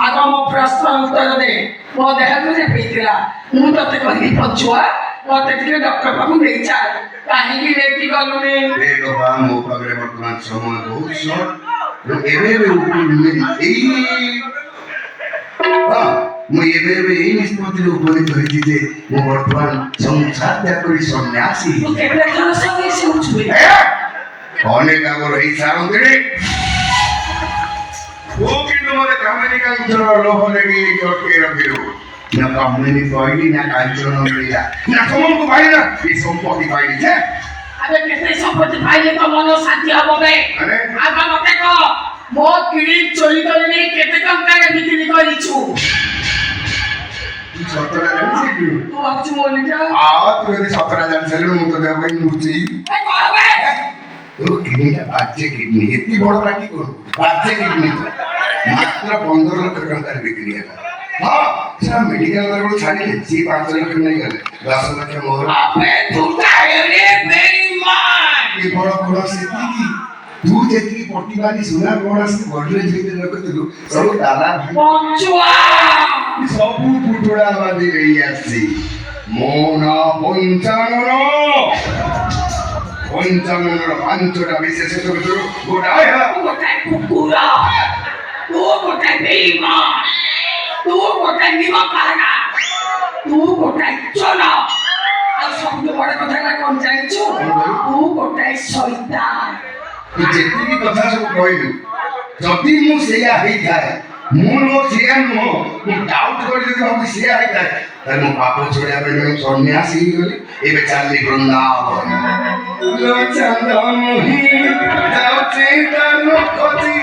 आग मो प्रश्न उत्तर दे मो देह तुझे पीतिला मु तते कहि पछुआ मते टिके डॉक्टर बाबू ले चाल काहे की लेकी गलुनी देखो बा मो पगरे वर्तमान समय बहुत शॉर्ट तो एबे ऊपर मेरी ए हां मु एबे एई निष्पत्ति उपनीत होइछि जे मो वर्तमान संसार त्याग करी सन्यासी तू केते थन संगे से उछुबे कोने का गो रही सारंगरे वो किंतु मते कामनी कांचन लोभ लगी जोटे रखिरो ना कामनी कोइली ना कांचन मिला ना तुमन को भाई ना ई संपत्ति पाइली छे अबे केते संपत्ति पाइले तो मन शांति हबो बे अरे आगा मते को मो किडी चोरी करले केते टंका रे बिक्री करिछु सतरा जानिछि तू भाबछु मोली जा आ तू यदि सतरा जानिछले मु तो देबे नुची ए कहबे तो किडनीटा बाजे किडनी एती बड़ पार्टी को बाजे किडनी मात्र 15 लाख टंका रे बिक्री है हां से मेडिकल वाला को छाड़ी सी 5 लाख नहीं गले 10 लाख मोर अबे तू टायरे बेईमान ये बड़ बड़ सेती की तू जेती पट्टीवाली सुना कोना से गडरे जेते रखतलु सब दादा पछुआ सब पुटुड़ा बादी रही आसी मोना पंचानन पांचटा विशेषण ভিতর গোটায় গোটায় কুকুরা तू গোটায় বেঈমান तू গোটায় নিমকানা तू গোটায় চোরা আর সবচেয়ে বড় কথাটা কোন জানিছো तू গোটায় শয়তান যেতিকি কথা সব কইলু যদি মু সেয়া হেই থাকে মু নো সেয়া নো মু ডাউট করি যদি আমি সেয়া হেই থাকে তাহলে মু পাপ ছড়িয়া পড়ি মু সন্ন্যাসী হই গলি এবে চালি বৃন্দাবন লো চন্দন হি যাও চিন্তা নো খজি